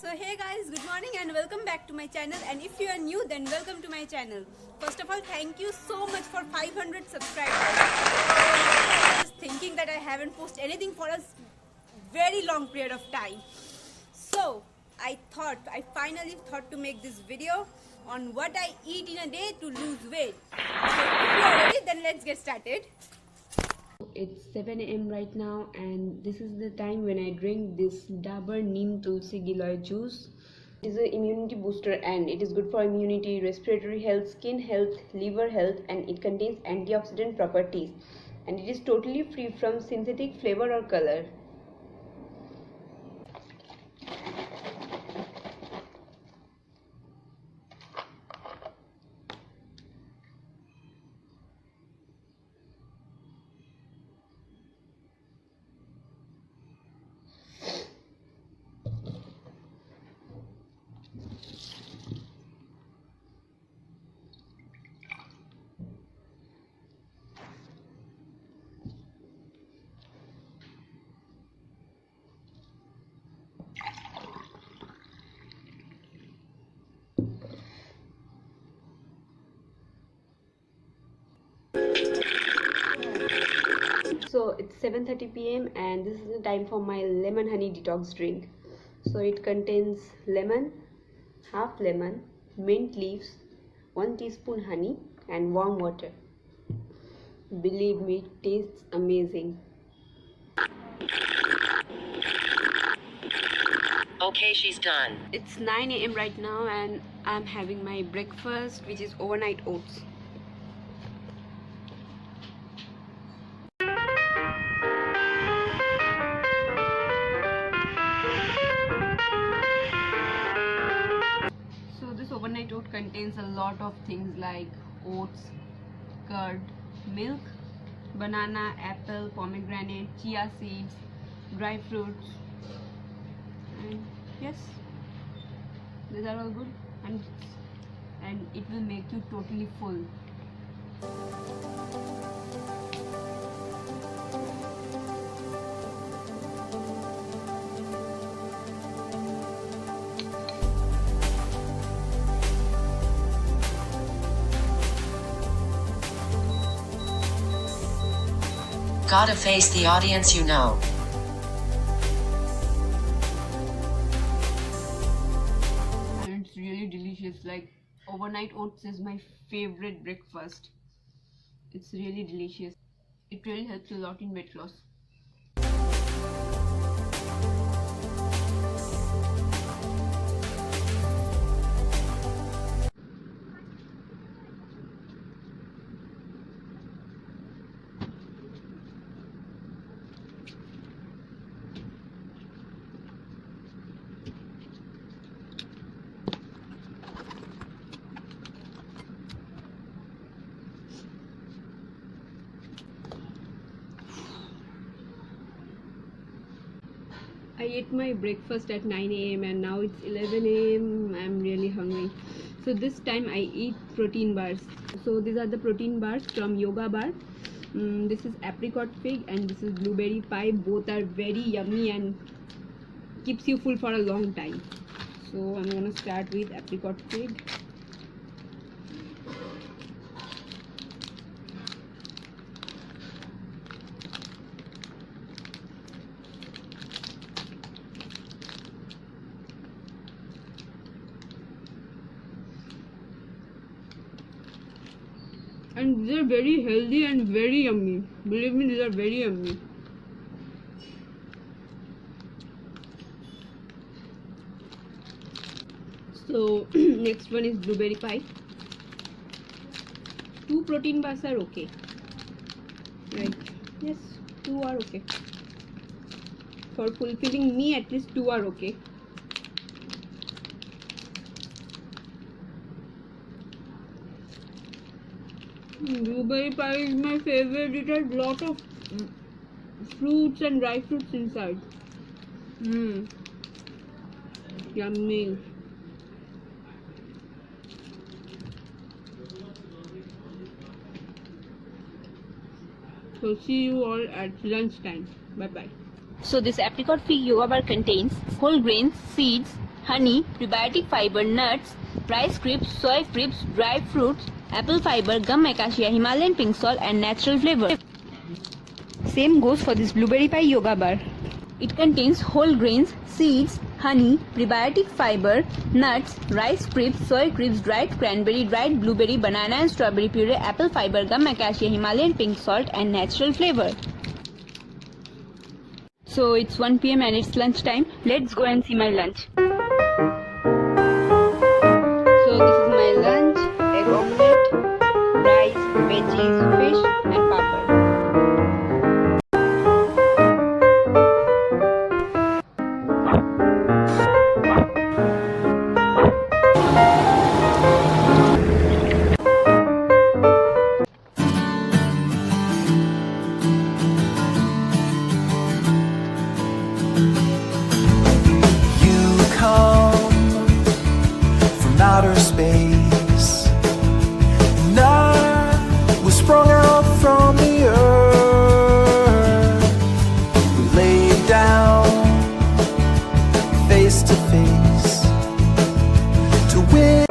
So hey guys, good morning and welcome back to my channel, and if you are new then welcome to my channel. First of all, thank you so much for 500 subscribers. I was thinking that I haven't posted anything for a very long period of time. So I finally thought to make this video on what I eat in a day to lose weight. So if you are ready, then let's get started. It's 7 a.m. right now, and this is the time when I drink this Dabur Neem Tulsi Giloy juice. It is an immunity booster and it is good for immunity, respiratory health, skin health, liver health, and it contains antioxidant properties. And it is totally free from synthetic flavor or color. So it's 7:30 p.m. and this is the time for my lemon honey detox drink. So it contains lemon, half lemon, mint leaves, 1 teaspoon honey, and warm water. Believe me, it tastes amazing. Okay, she's done. It's 9 a.m. right now and I'm having my breakfast, which is overnight oats. So this overnight oat contains a lot of things like oats, curd, milk, banana, apple, pomegranate, chia seeds, dry fruits, and yes, these are all good, and it will make you totally full. Gotta face the audience, you know. And it's really delicious. Like, overnight oats is my favorite breakfast. It's really delicious. It really helps a lot in weight loss. I ate my breakfast at 9 a.m. and now it's 11 a.m. I'm really hungry. So this time I eat protein bars. So these are the protein bars from Yoga Bar. This is apricot fig and this is blueberry pie. Both are very yummy and keeps you full for a long time. So I'm gonna start with apricot fig. And these are very healthy and very yummy. Believe me, these are very yummy. So next one is blueberry pie. 2 protein bars are okay. Right? Yes, 2 are okay. For fulfilling me, at least 2 are okay. Blueberry pie is my favorite. It has lot of fruits and dry fruits inside. Yummy. So see you all at lunchtime. Bye bye. So this apricot fig yoga bar contains whole grains, seeds, honey, prebiotic fiber, nuts, rice crisps, soy crisps, dry fruits, apple fiber, gum acacia, Himalayan pink salt and natural flavor. Same goes for this blueberry pie yoga bar. It contains whole grains, seeds, honey, prebiotic fiber, nuts, rice crisps, soy crisps, dried cranberry, dried blueberry, banana and strawberry puree, apple fiber, gum acacia, Himalayan pink salt and natural flavor. So it's 1 p.m. and it's lunch time. Let's go and see my lunch. So this is my lunch: egg omelette, rice, veggies, fish and papad. You come from outer space, and I was sprung out from the earth. We laid down face to face to win.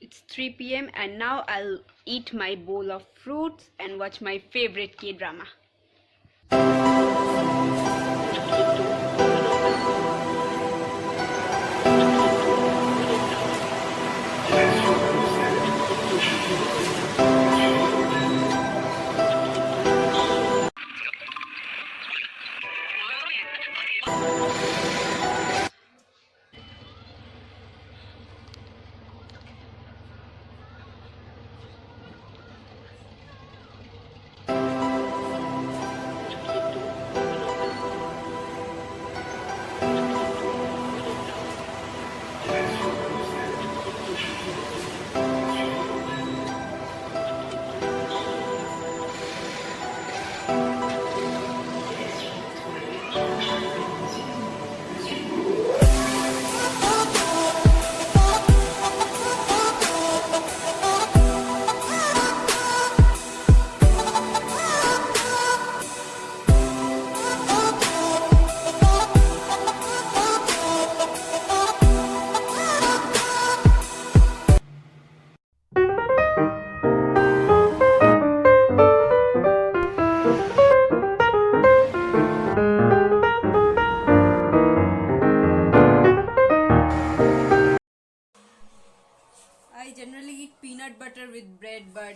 It's 3 p.m. and now I'll eat my bowl of fruits and watch my favorite K-drama. I generally eat peanut butter with bread, but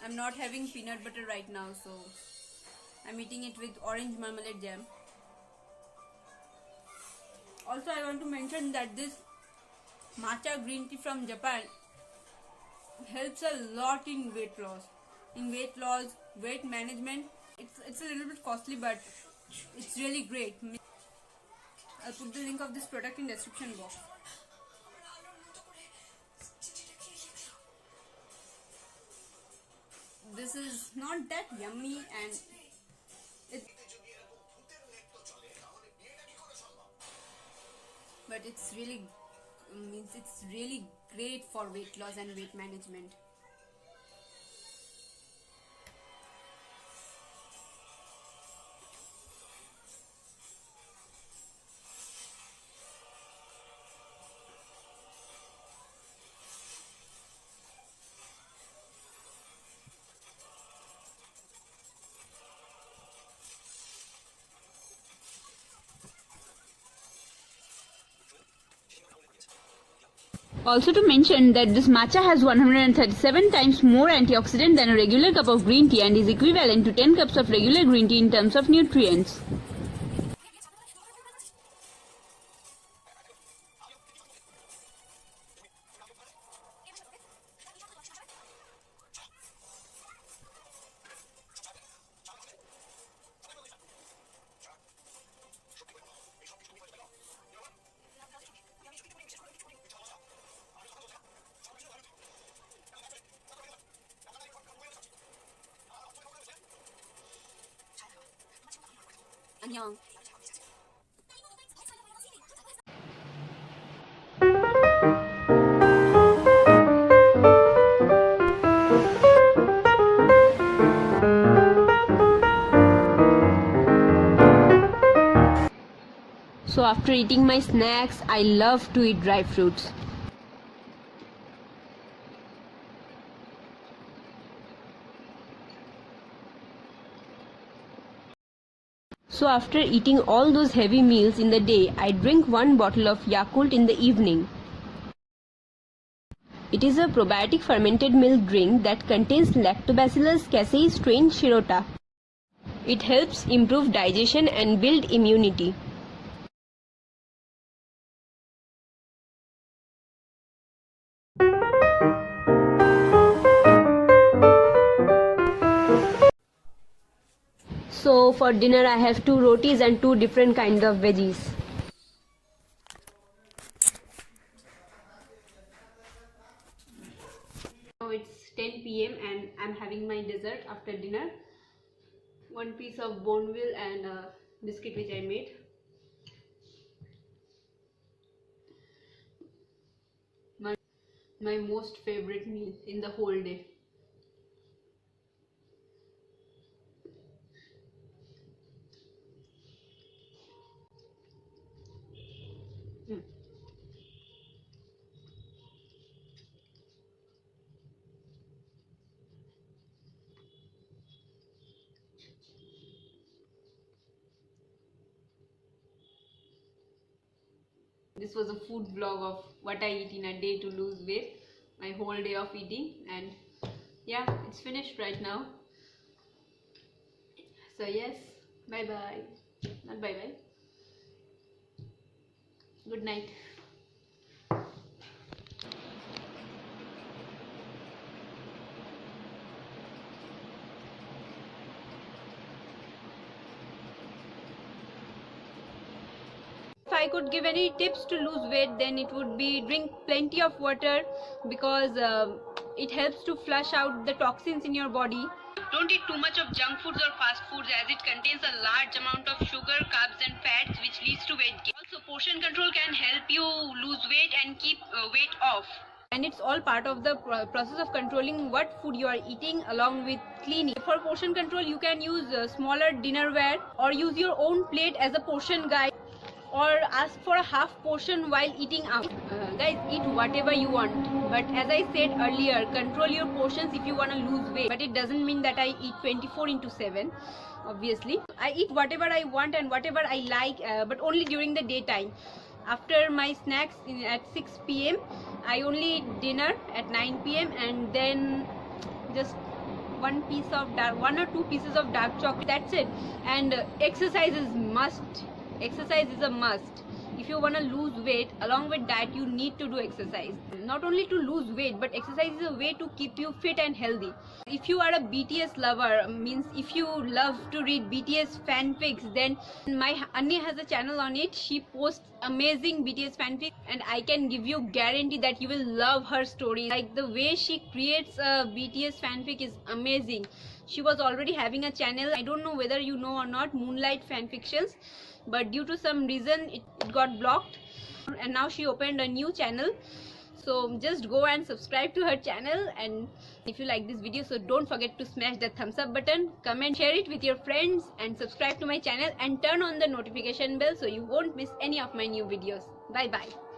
I'm not having peanut butter right now, so I'm eating it with orange marmalade jam. Also, I want to mention that this matcha green tea from Japan helps a lot in weight loss. Weight management. It's a little bit costly, but it's really great. I'll put the link of this product in description box. This is not that yummy, and but it's really it's really great for weight loss and weight management. Also to mention that this matcha has 137 times more antioxidant than a regular cup of green tea and is equivalent to 10 cups of regular green tea in terms of nutrients. 안녕. So after eating my snacks, I love to eat dry fruits. So after eating all those heavy meals in the day, I drink 1 bottle of Yakult in the evening. It is a probiotic fermented milk drink that contains Lactobacillus casei strain Shirota. It helps improve digestion and build immunity. So for dinner I have 2 rotis and 2 different kinds of veggies. Now it's 10 p.m. and I'm having my dessert after dinner. 1 piece of bone meal and a biscuit which I made. My most favorite meal in the whole day. This was a food vlog of what I eat in a day to lose weight. My whole day of eating, and yeah, it's finished right now. So yes, bye bye. Not bye bye. Good night. If I could give any tips to lose weight, then it would be drink plenty of water, because it helps to flush out the toxins in your body. Don't eat too much of junk foods or fast foods, as it contains a large amount of sugar, carbs and fats, which leads to weight gain. Also, portion control can help you lose weight and keep weight off. And it's all part of the process of controlling what food you are eating, along with cleaning. For portion control, you can use smaller dinnerware, or use your own plate as a portion guide, or ask for a half portion while eating out. Guys, eat whatever you want, but as I said earlier, control your portions if you want to lose weight. But it doesn't mean that I eat 24/7. Obviously, I eat whatever I want and whatever I like, but only during the daytime. After my snacks at 6 p.m, I only eat dinner at 9 p.m, and then just 1 or 2 pieces of dark chocolate. That's it. And exercise is must. Exercise is a must. If you want to lose weight, along with that, you need to do exercise. Not only to lose weight, but exercise is a way to keep you fit and healthy. If you are a BTS lover, means if you love to read BTS fanfics, then my Annie has a channel on it. She posts amazing BTS fanfics, and I can give you guarantee that you will love her story. Like, the way she creates a BTS fanfic is amazing. She was already having a channel, I don't know whether you know or not, Moonlight Fanfictions, but due to some reason it got blocked, and now she opened a new channel. So just go and subscribe to her channel, and if you like this video, so don't forget to smash that thumbs up button, comment, share it with your friends, and subscribe to my channel and turn on the notification bell so you won't miss any of my new videos. Bye bye.